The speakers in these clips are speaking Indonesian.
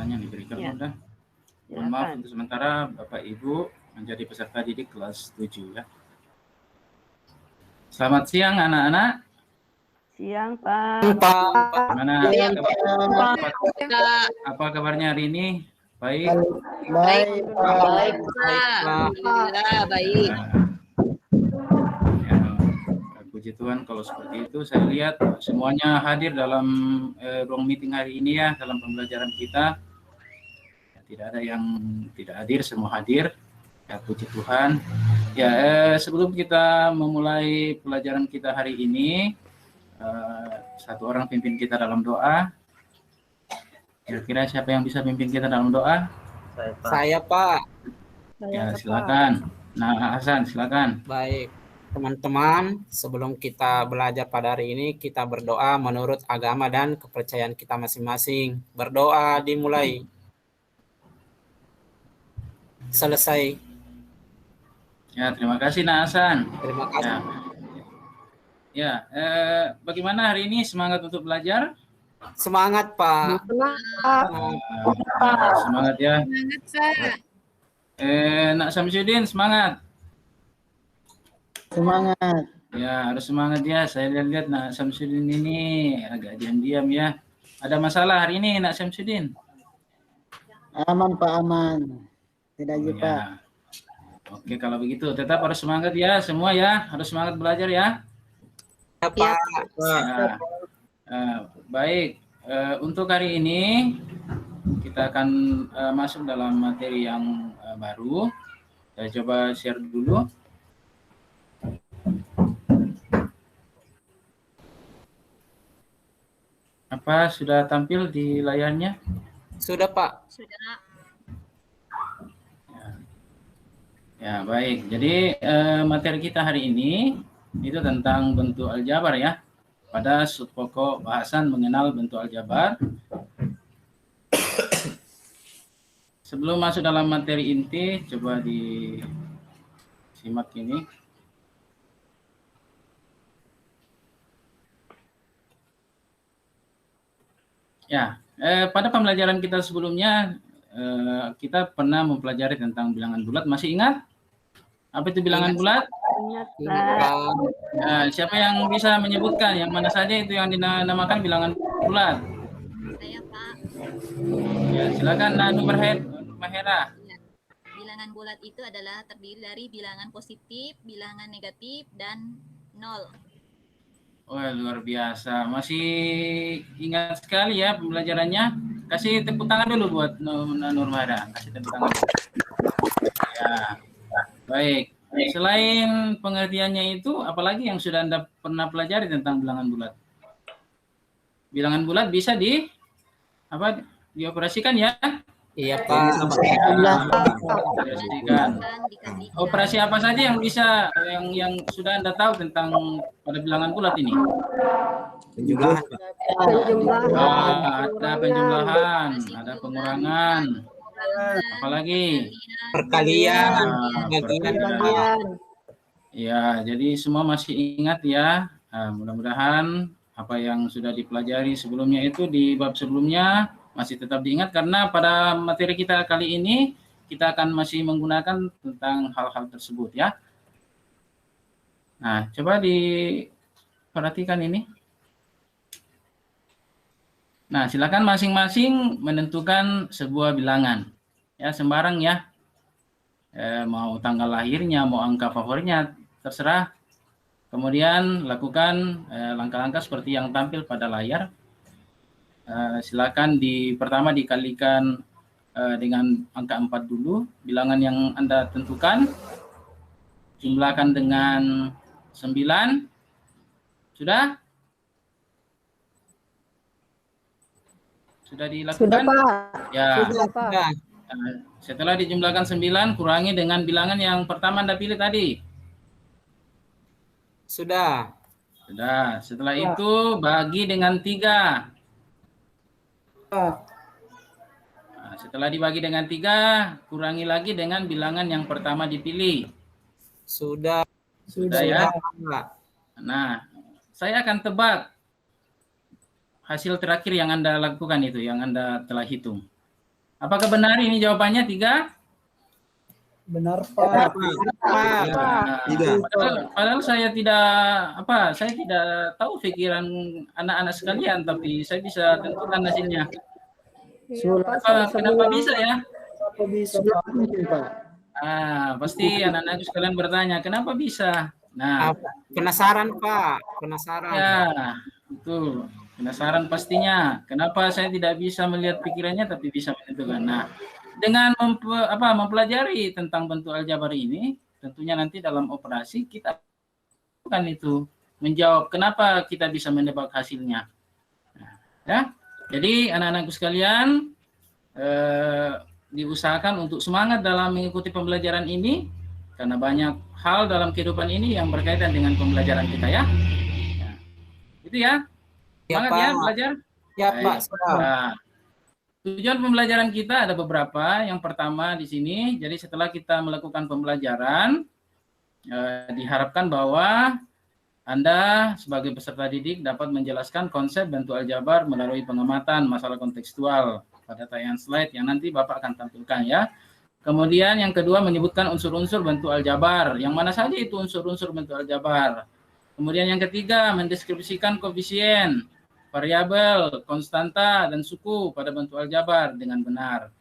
kesempatannya diberikan. Ya. Udah. Mohon maaf untuk sementara Bapak Ibu menjadi peserta didik kelas 7 ya. Selamat siang anak-anak. Siang, Pak. Gimana? Apa kabarnya hari ini? Baik. Baik, Pak. Alhamdulillah baik. Ya, puji Tuhan kalau seperti itu. Saya lihat semuanya hadir dalam ruang meeting hari ini ya, dalam pembelajaran kita. Ya, tidak ada yang tidak hadir, semua hadir. Ya, puji Tuhan. Ya, sebelum kita memulai pelajaran kita hari ini, satu orang pimpin kita dalam doa. Kira-kira siapa yang bisa pimpin kita dalam doa? Saya, Pak. Ya, silakan. Nah, Hasan, silakan. Baik, teman-teman, sebelum kita belajar pada hari ini, kita berdoa menurut agama dan kepercayaan kita masing-masing. Berdoa dimulai. Selesai. Ya, terima kasih, Nah Hasan. Terima kasih. Ya, bagaimana hari ini semangat untuk belajar? Semangat, Pak. Semangat ya. Semangat, Pak. Nak Samsudin, semangat. Semangat. Ya, harus semangat ya. Saya lihat Nak Samsudin ini agak diam-diam ya. Ada masalah hari ini, Nak Samsudin? Aman, Pak, aman. Tidak aja, Pak. Ya. Oke, kalau begitu tetap harus semangat ya, semua ya. Harus semangat belajar ya. Ya, Pak. Baik, untuk hari ini kita akan masuk dalam materi yang baru. Saya coba share dulu. Apa sudah tampil di layarnya? Sudah, Pak. Sudah. Ya, baik. Jadi materi kita hari ini itu tentang bentuk aljabar ya. Pada subpokok bahasan mengenal bentuk aljabar. Sebelum masuk dalam materi inti, coba disimak ini. Ya, pada pembelajaran kita sebelumnya, kita pernah mempelajari tentang bilangan bulat. Masih ingat? Apa itu bilangan bulat? Nah, siapa yang bisa menyebutkan yang mana saja itu yang dinamakan bilangan bulat? Saya, Pak. Ya, silakan Nanu Mahera. Ya. Bilangan bulat itu adalah terdiri dari bilangan positif, bilangan negatif, dan 0. Wah, luar biasa. Masih ingat sekali ya pembelajarannya. Kasih tepuk tangan dulu buat Nanu Mahera. Kasih tepuk tangan. Ya. Baik, selain pengertiannya itu, apalagi yang sudah Anda pernah pelajari tentang bilangan bulat? Bilangan bulat bisa dioperasikan ya? Iya, Pak. Operasikan. Operasi apa saja yang bisa, yang sudah Anda tahu tentang pada bilangan bulat ini? Penjumlahan, Pak. Ada penjumlahan, ada pengurangan. Apalagi Perkalian, perkalian. Ya, jadi semua masih ingat ya. Nah, mudah-mudahan apa yang sudah dipelajari sebelumnya itu di bab sebelumnya masih tetap diingat, karena pada materi kita kali ini kita akan masih menggunakan tentang hal-hal tersebut ya. Nah, coba diperhatikan ini. Nah, silakan masing-masing menentukan sebuah bilangan. Ya, sembarang ya. Mau tanggal lahirnya, mau angka favoritnya, terserah. Kemudian lakukan langkah-langkah seperti yang tampil pada layar. Silakan pertama dikalikan dengan angka 4 dulu. Bilangan yang Anda tentukan. Jumlahkan dengan 9. Sudah? Sudah dilakukan? Sudah, Pak. Ya. Sudah, Pak. Setelah dijumlahkan 9, kurangi dengan bilangan yang pertama Anda pilih tadi. Sudah. Sudah. Setelah itu bagi dengan 3. Nah, setelah dibagi dengan 3, kurangi lagi dengan bilangan yang pertama dipilih. Sudah. Sudah ya. Nah, saya akan tebak hasil terakhir yang Anda lakukan itu, yang Anda telah hitung. Apakah benar ini jawabannya 3? Benar, Pak. Padahal saya tidak tahu pikiran anak-anak sekalian, tapi saya bisa tentukan hasilnya. Kenapa bisa ya? Apa bisa, Sudah Pak? mungkin, Pak. Pasti anak-anak sekalian bertanya, kenapa bisa? Nah, Penasaran, Pak. Penasaran. ya, betul. Penasaran pastinya. Kenapa saya tidak bisa melihat pikirannya, tapi bisa menentukan. Nah, dengan mempelajari tentang bentuk aljabar ini, tentunya nanti dalam operasi kita akan itu menjawab kenapa kita bisa menebak hasilnya. Nah, ya, jadi anak-anakku sekalian diusahakan untuk semangat dalam mengikuti pembelajaran ini karena banyak hal dalam kehidupan ini yang berkaitan dengan pembelajaran kita ya. Itu ya. Semangat ya belajar. Ya, Pak. Nah, tujuan pembelajaran kita ada beberapa. Yang pertama di sini, jadi setelah kita melakukan pembelajaran, diharapkan bahwa Anda sebagai peserta didik dapat menjelaskan konsep bentuk aljabar melalui pengamatan masalah kontekstual pada tayangan slide yang nanti Bapak akan tampilkan ya. Kemudian yang kedua menyebutkan unsur-unsur bentuk aljabar. Yang mana saja itu unsur-unsur bentuk aljabar. Kemudian yang ketiga mendeskripsikan koefisien, variabel, konstanta, dan suku pada bentuk aljabar dengan benar.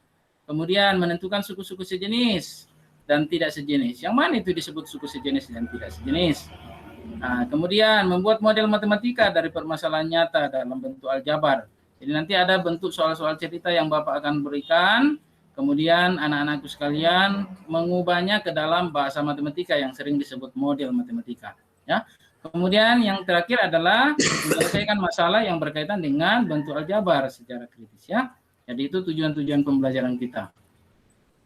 Kemudian menentukan suku-suku sejenis dan tidak sejenis. Yang mana itu disebut suku sejenis dan tidak sejenis. Nah, kemudian membuat model matematika dari permasalahan nyata dalam bentuk aljabar. Jadi nanti ada bentuk soal-soal cerita yang Bapak akan berikan. Kemudian anak-anakku sekalian mengubahnya ke dalam bahasa matematika yang sering disebut model matematika. Ya. Kemudian yang terakhir adalah menyelesaikan masalah yang berkaitan dengan bentuk aljabar secara kritis ya. Jadi itu tujuan-tujuan pembelajaran kita.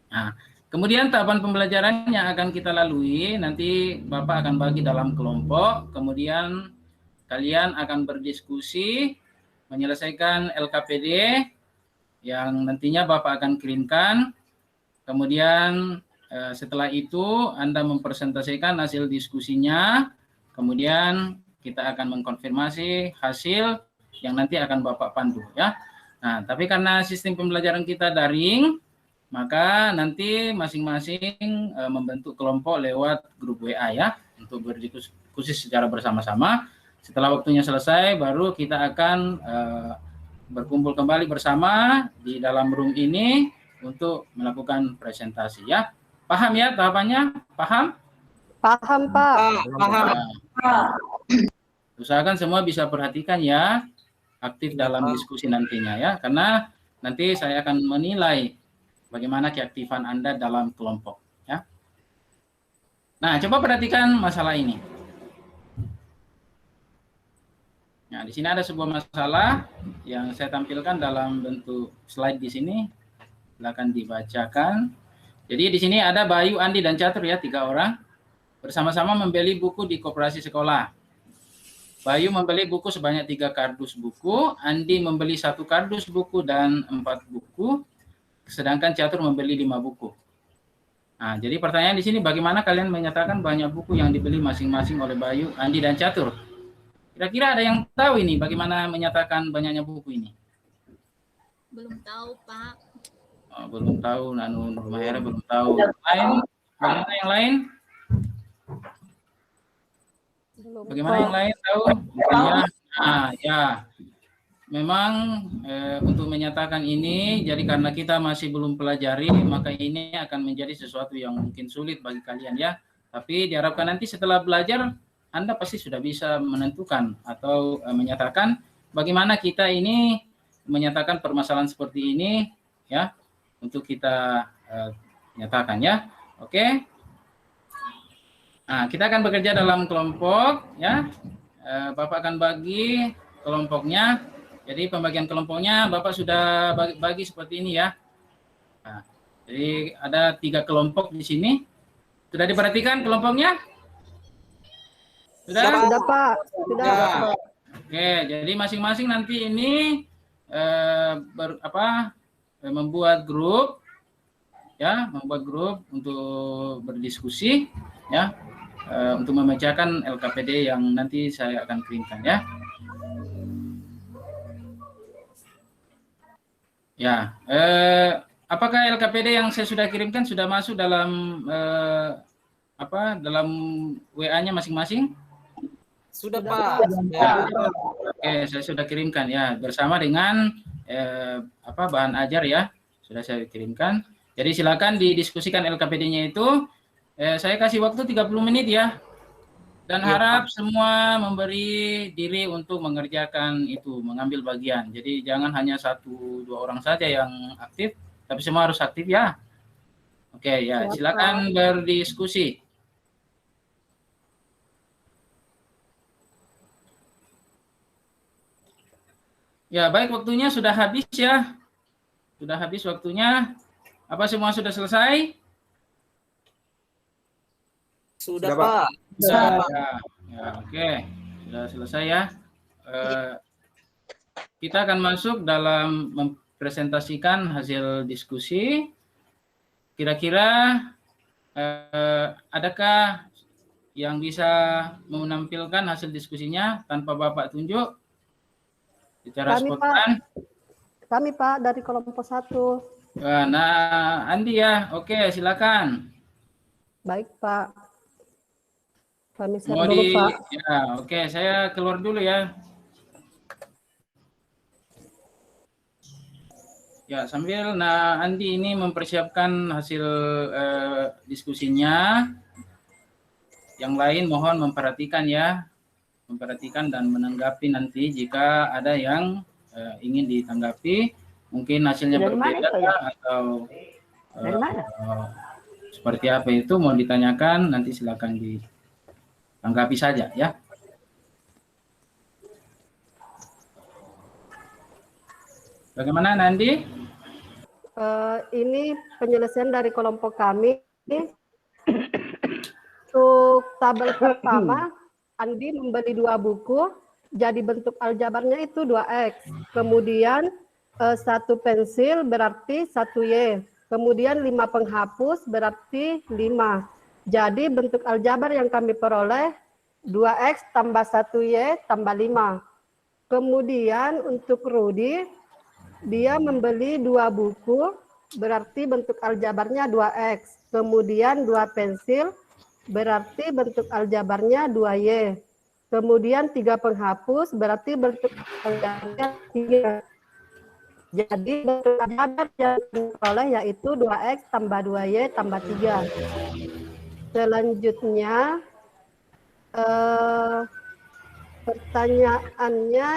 Nah, kemudian tahapan pembelajaran yang akan kita lalui nanti Bapak akan bagi dalam kelompok, kemudian kalian akan berdiskusi menyelesaikan LKPD yang nantinya Bapak akan kirimkan. Kemudian setelah itu Anda mempresentasikan hasil diskusinya. Kemudian kita akan mengkonfirmasi hasil yang nanti akan Bapak pandu ya. Nah, tapi karena sistem pembelajaran kita daring, maka nanti masing-masing membentuk kelompok lewat grup WA ya untuk berdiskusi secara bersama-sama. Setelah waktunya selesai baru kita akan berkumpul kembali bersama di dalam room ini untuk melakukan presentasi ya. Paham ya tahapannya? Paham? Paham, Pak. Paham. Usahakan semua bisa perhatikan ya, aktif dalam diskusi nantinya ya, karena nanti saya akan menilai bagaimana keaktifan Anda dalam kelompok ya. Nah, coba perhatikan masalah ini. Nah, di sini ada sebuah masalah yang saya tampilkan dalam bentuk slide di sini. Silakan dibacakan. Jadi di sini ada Bayu, Andi, dan Catur ya, 3 orang. Bersama-sama membeli buku di koperasi sekolah. Bayu membeli buku sebanyak 3 kardus buku, Andi membeli 1 kardus buku dan 4 buku, sedangkan Catur membeli 5 buku. Nah, jadi pertanyaan di sini bagaimana kalian menyatakan banyak buku yang dibeli masing-masing oleh Bayu, Andi, dan Catur? Kira-kira ada yang tahu ini bagaimana menyatakan banyaknya buku ini? Belum tahu, Pak. Oh, belum tahu, Nanu Nurmahera belum tahu. Lain? Bagaimana yang lain? Bagaimana yang lain tahu? Ya, nah, ya. Memang untuk menyatakan ini, jadi karena kita masih belum pelajari, maka ini akan menjadi sesuatu yang mungkin sulit bagi kalian ya. Tapi diharapkan nanti setelah belajar, Anda pasti sudah bisa menentukan atau menyatakan bagaimana kita ini menyatakan permasalahan seperti ini ya, untuk kita nyatakan ya. Oke. Nah, kita akan bekerja dalam kelompok ya. Bapak akan bagi kelompoknya. Jadi pembagian kelompoknya Bapak sudah bagi seperti ini ya. Nah, jadi ada 3 kelompok di sini. Sudah diperhatikan kelompoknya? Sudah? Sudah, Pak. Sudah. Oke, jadi masing-masing nanti ini membuat grup ya, membuat grup untuk berdiskusi ya, untuk memecahkan LKPD yang nanti saya akan kirimkan ya. Ya, apakah LKPD yang saya sudah kirimkan sudah masuk dalam dalam WA-nya masing-masing? Sudah, Sudah, Pak. Pak. Sudah. Oke, saya sudah kirimkan ya bersama dengan bahan ajar ya, sudah saya kirimkan. Jadi silakan didiskusikan LKPD-nya itu. Saya kasih waktu 30 menit ya. Dan Iya, harap semua memberi diri untuk mengerjakan itu, mengambil bagian. Jadi jangan hanya 1-2 orang saja yang aktif, tapi semua harus aktif ya. Oke ya, Siap, silakan berdiskusi. Ya, baik, waktunya sudah habis ya. Sudah habis waktunya. Apa semua sudah selesai? Sudah, Pak. Sudah, ya, oke. Sudah selesai ya. Kita akan masuk dalam mempresentasikan hasil diskusi. Kira-kira adakah yang bisa menampilkan hasil diskusinya tanpa Bapak tunjuk? Secara Kami, spontan. Kami, Pak, dari kelompok 1. Nah, Andi ya. Oke, silakan. Baik, Pak. Kami share Mau dulu, Pak. ya, oke, saya keluar dulu ya. Ya, sambil Andi ini mempersiapkan hasil diskusinya. Yang lain mohon memperhatikan ya. Memperhatikan dan menanggapi nanti jika ada yang ingin ditanggapi. Mungkin hasilnya Dari mana berbeda itu ya? atau Dari mana? seperti apa itu mau ditanyakan, nanti silakan ditanggapi saja ya. Bagaimana Nandi? Ini penyelesaian dari kelompok kami. Untuk tabel pertama, Andi membeli 2 buku, jadi bentuk aljabarnya itu 2X. Kemudian 1 pensil berarti 1Y. Kemudian 5 penghapus berarti 5. Jadi bentuk aljabar yang kami peroleh 2X tambah 1Y tambah 5. Kemudian untuk Rudi, dia membeli 2 buku, berarti bentuk aljabarnya 2X. Kemudian 2 pensil, berarti bentuk aljabarnya 2Y. Kemudian 3 penghapus, berarti bentuk aljabarnya 3. Jadi bentuk aljabar yang diperoleh yaitu 2X tambah 2Y tambah 3. Selanjutnya, pertanyaannya,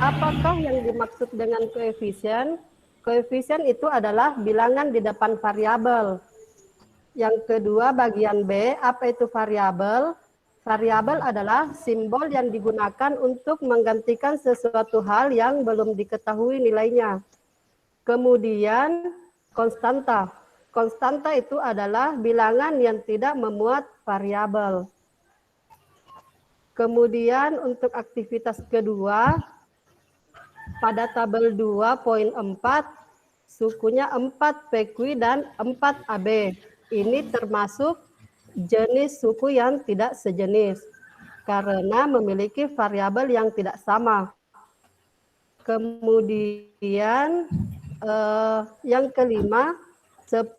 apakah yang dimaksud dengan koefisien? Koefisien itu adalah bilangan di depan variabel. Yang kedua, bagian B, apa itu variabel? Variabel adalah simbol yang digunakan untuk menggantikan sesuatu hal yang belum diketahui nilainya. Kemudian, konstanta. Konstanta itu adalah bilangan yang tidak memuat variabel. Kemudian untuk aktivitas kedua, pada tabel 2.4, sukunya 4 PQ dan 4 AB. Ini termasuk jenis suku yang tidak sejenis, karena memiliki variabel yang tidak sama. Kemudian yang kelima, 10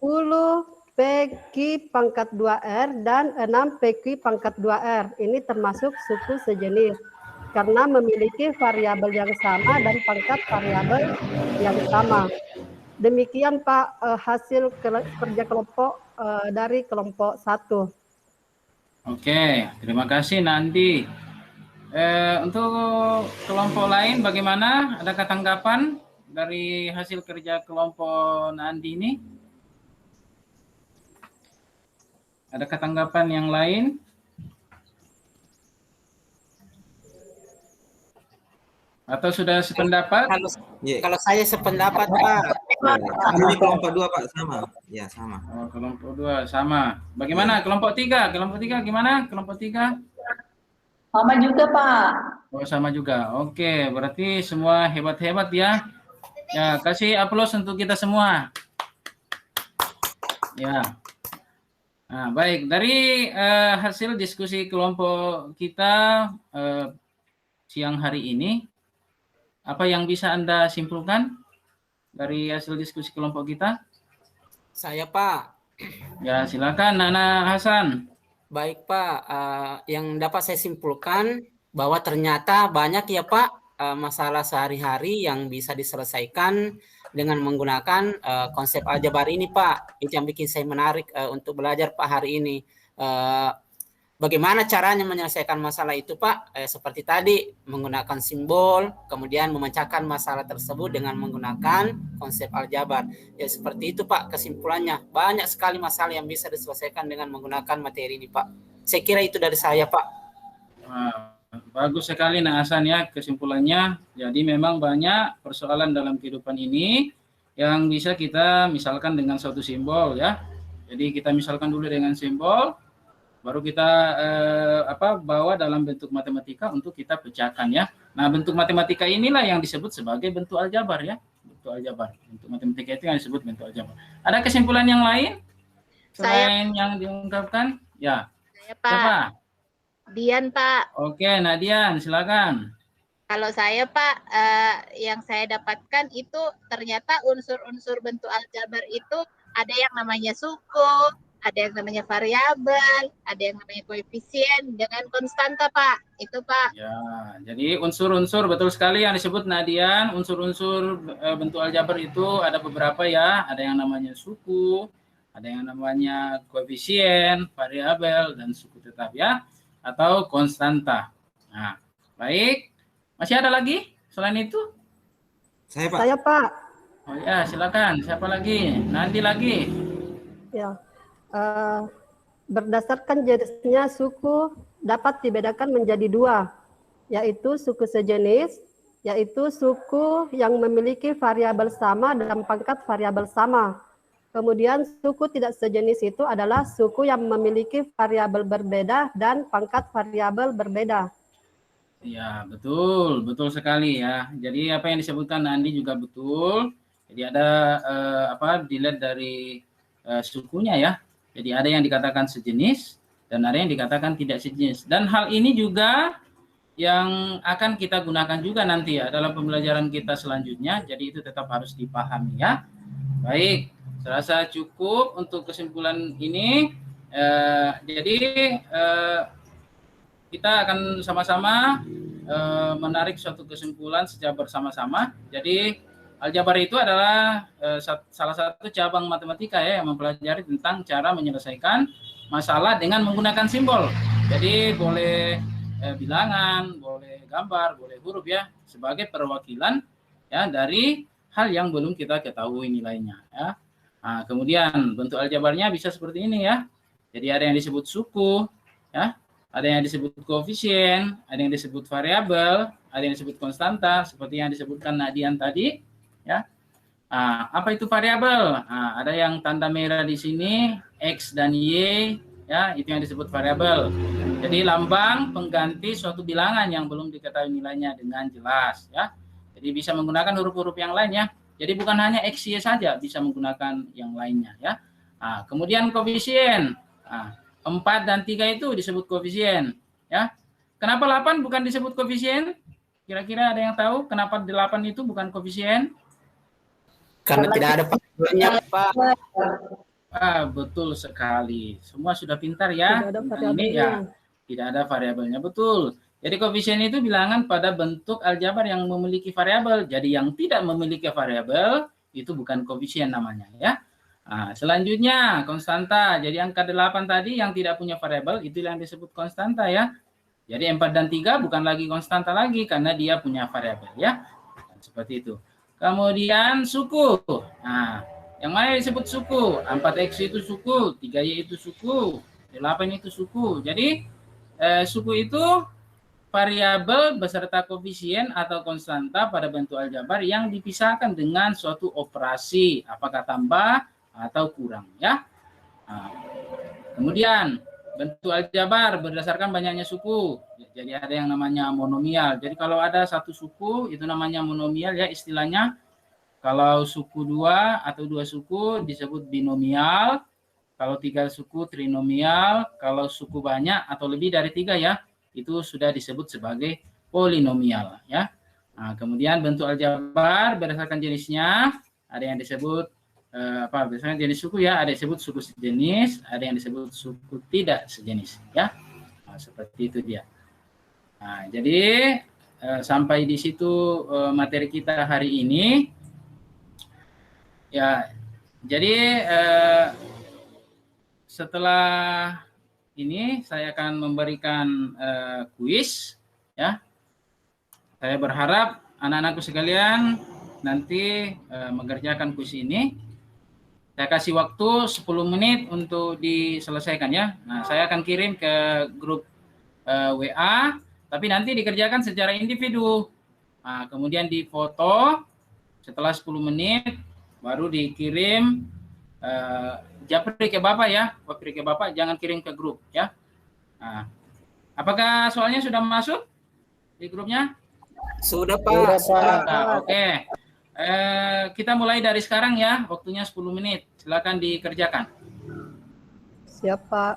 PQ pangkat 2R dan 6 PQ pangkat 2R. Ini termasuk suku sejenis, karena memiliki variabel yang sama dan pangkat variabel yang sama. Demikian Pak hasil kerja kelompok dari kelompok 1. Oke, terima kasih Nandi. Untuk kelompok lain bagaimana? Adakah tanggapan dari hasil kerja kelompok Nandi ini? Adakah tanggapan yang lain? Atau sudah sependapat? Kalau saya sependapat, Pak. Ini kelompok 2, Pak, sama. Ya, sama. Oh, kelompok 2 sama. Bagaimana kelompok 3? Kelompok 3 gimana? Kelompok 3? Sama juga, Pak. Oh, sama juga. Oke, berarti semua hebat-hebat ya. Ya, kasih aplaus untuk kita semua. Ya. Nah, baik. Dari hasil diskusi kelompok kita siang hari ini, apa yang bisa Anda simpulkan? dari hasil diskusi kelompok kita? Saya Pak. Ya, silakan Nana Hasan. Baik Pak, yang dapat saya simpulkan bahwa ternyata banyak ya Pak masalah sehari-hari yang bisa diselesaikan dengan menggunakan konsep aljabar ini Pak. Itu yang bikin saya menarik untuk belajar Pak hari ini. Bagaimana caranya menyelesaikan masalah itu Pak? Seperti tadi menggunakan simbol, kemudian memecahkan masalah tersebut dengan menggunakan konsep aljabar. Ya seperti itu Pak kesimpulannya. Banyak sekali masalah yang bisa diselesaikan dengan menggunakan materi ini Pak. Saya kira itu dari saya Pak. Bagus sekali Nak Hasan ya kesimpulannya. Jadi memang banyak persoalan dalam kehidupan ini yang bisa kita misalkan dengan suatu simbol ya. Jadi kita misalkan dulu dengan simbol, baru kita bawa dalam bentuk matematika untuk kita pecahkan ya. Nah bentuk matematika inilah yang disebut sebagai bentuk aljabar ya. Bentuk aljabar. Bentuk matematika itu yang disebut bentuk aljabar. Ada kesimpulan yang lain selain yang diungkapkan? Ya. Saya Pak. Siapa? Dian Pak. Oke, Nadian silakan. Kalau saya Pak, yang saya dapatkan itu ternyata unsur-unsur bentuk aljabar itu ada yang namanya suku, ada yang namanya variabel, ada yang namanya koefisien dengan konstanta Pak. Itu Pak. Ya, jadi unsur-unsur betul sekali yang disebut Nadian. Unsur-unsur bentuk aljabar itu ada beberapa ya. Ada yang namanya suku, ada yang namanya koefisien, variabel, dan suku tetap ya. Atau konstanta. Nah, baik. Masih ada lagi selain itu? Saya Pak. Saya Pak. Oh ya, silakan. Siapa lagi? Nanti lagi. Ya. Berdasarkan jenisnya suku dapat dibedakan menjadi dua, yaitu suku sejenis, yaitu suku yang memiliki variabel sama dan pangkat variabel sama. Kemudian suku tidak sejenis itu adalah suku yang memiliki variabel berbeda dan pangkat variabel berbeda. Ya, betul, betul sekali ya. Jadi apa yang disebutkan Andi juga betul. Jadi ada dilihat dari sukunya ya. Jadi ada yang dikatakan sejenis dan ada yang dikatakan tidak sejenis. Dan hal ini juga yang akan kita gunakan juga nanti ya dalam pembelajaran kita selanjutnya. Jadi itu tetap harus dipahami ya. Baik, saya rasa cukup untuk kesimpulan ini. Jadi kita akan sama-sama menarik suatu kesimpulan secara bersama-sama. Jadi aljabar itu adalah salah satu cabang matematika ya yang mempelajari tentang cara menyelesaikan masalah dengan menggunakan simbol. Jadi boleh bilangan, boleh gambar, boleh huruf ya sebagai perwakilan ya dari hal yang belum kita ketahui nilainya ya. Nah, kemudian bentuk aljabarnya bisa seperti ini ya. Jadi ada yang disebut suku ya, ada yang disebut koefisien, ada yang disebut variabel, ada yang disebut konstanta seperti yang disebutkan Nadian tadi. Ya, apa itu variabel? Ada yang tanda merah di sini, X dan Y, ya itu yang disebut variabel. Jadi lambang pengganti suatu bilangan yang belum diketahui nilainya dengan jelas, ya. Jadi bisa menggunakan huruf-huruf yang lainnya. Jadi bukan hanya X, Y saja, bisa menggunakan yang lainnya, ya. Kemudian koefisien, 4 dan 3 itu disebut koefisien, ya. Kenapa 8 bukan disebut koefisien? Kira-kira ada yang tahu kenapa 8 itu bukan koefisien? Karena tidak ada variabelnya, Pak. Betul sekali. Semua sudah pintar ya. Ini ya tidak ada variabelnya, betul. Jadi koefisien itu bilangan pada bentuk aljabar yang memiliki variabel. Jadi yang tidak memiliki variabel itu bukan koefisien namanya ya. Selanjutnya konstanta. Jadi angka 8 tadi yang tidak punya variabel itu yang disebut konstanta ya. Jadi 4 dan 3 bukan lagi konstanta lagi karena dia punya variabel ya. Seperti itu. Kemudian suku. Yang mana disebut suku? 4X itu suku, 3Y itu suku, 8 itu suku. Jadi suku itu variabel beserta koefisien atau konstanta pada bentuk aljabar yang dipisahkan dengan suatu operasi, apakah tambah atau kurang ya. Kemudian bentuk aljabar berdasarkan banyaknya suku. Jadi ada yang namanya monomial. Jadi kalau ada satu suku itu namanya monomial ya istilahnya. Kalau suku 2 atau 2 suku disebut binomial. Kalau 3 suku trinomial. Kalau suku banyak atau lebih dari 3 ya itu sudah disebut sebagai polinomial ya. Kemudian bentuk aljabar berdasarkan jenisnya ada yang disebut biasanya jenis suku ya, ada yang disebut suku sejenis, ada yang disebut suku tidak sejenis ya. Nah, seperti itu dia. Nah, jadi sampai di situ materi kita hari ini ya. Jadi setelah ini saya akan memberikan kuis ya. Saya berharap anak-anakku sekalian nanti mengerjakan kuis ini. Saya kasih waktu 10 menit untuk diselesaikan ya. Nah, saya akan kirim ke grup WA, tapi nanti dikerjakan secara individu. Nah, kemudian difoto setelah 10 menit baru dikirim japri ke Bapak ya. Japri ke Bapak, jangan kirim ke grup ya. Nah, apakah soalnya sudah masuk di grupnya? Sudah Pak. Nah, oke. Kita mulai dari sekarang ya. Waktunya 10 menit. Silakan dikerjakan. Siap, Pak.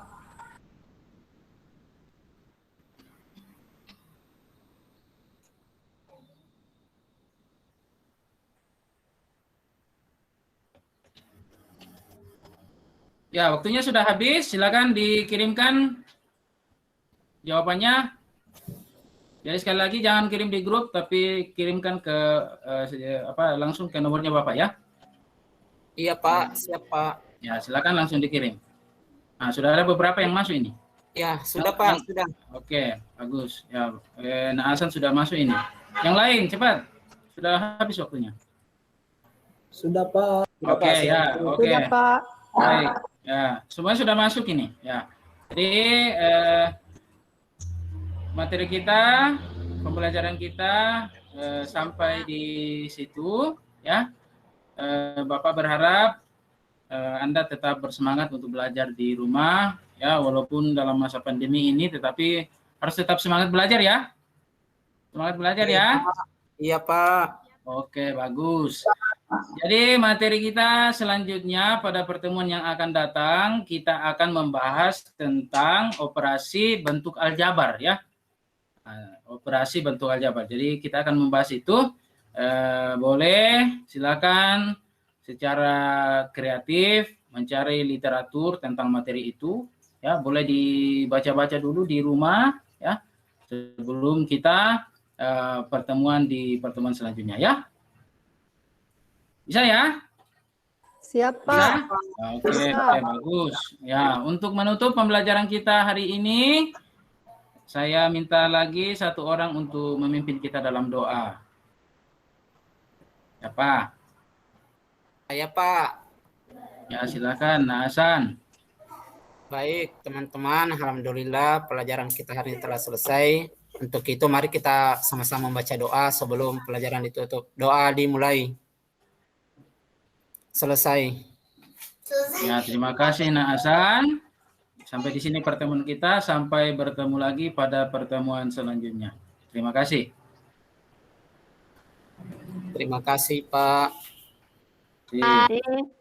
Ya, waktunya sudah habis. Silakan dikirimkan jawabannya. Jadi sekali lagi jangan kirim di grup, tapi kirimkan ke langsung ke nomornya Bapak ya. Iya Pak, siap Pak. Ya, silakan langsung dikirim. Nah, sudah ada beberapa yang masuk ini. Ya, sudah Pak, sudah. Oke, bagus. Ya, Naasan sudah masuk ini. Yang lain cepat. Sudah habis waktunya. Sudah Pak. Oke, ya, oke. Sudah, Pak. Baik. Ya, semuanya sudah masuk ini. Ya. Jadi materi kita, pembelajaran kita sampai di situ ya. Bapak berharap Anda tetap bersemangat untuk belajar di rumah ya, walaupun dalam masa pandemi ini, tetapi harus tetap semangat belajar ya. Semangat belajar ya. Iya Pak. Oke, bagus. Jadi materi kita selanjutnya pada pertemuan yang akan datang, kita akan membahas tentang operasi bentuk aljabar ya. Operasi bentuk aljabar. Jadi kita akan membahas itu. Boleh silakan secara kreatif mencari literatur tentang materi itu ya. Boleh dibaca-baca dulu di rumah ya, sebelum kita pertemuan di pertemuan selanjutnya ya. Bisa ya? Siap, Bisa? Pak. Oke, bagus. Ya, untuk menutup pembelajaran kita hari ini, saya minta lagi satu orang untuk memimpin kita dalam doa. Siapa? Saya Pak. Ya, silakan, Naasan. Baik, teman-teman, alhamdulillah pelajaran kita hari ini telah selesai. Untuk itu mari kita sama-sama membaca doa sebelum pelajaran ditutup. Doa dimulai. Selesai. Ya, terima kasih Naasan. Sampai di sini pertemuan kita, sampai bertemu lagi pada pertemuan selanjutnya. Terima kasih. Terima kasih Pak. Terima kasih.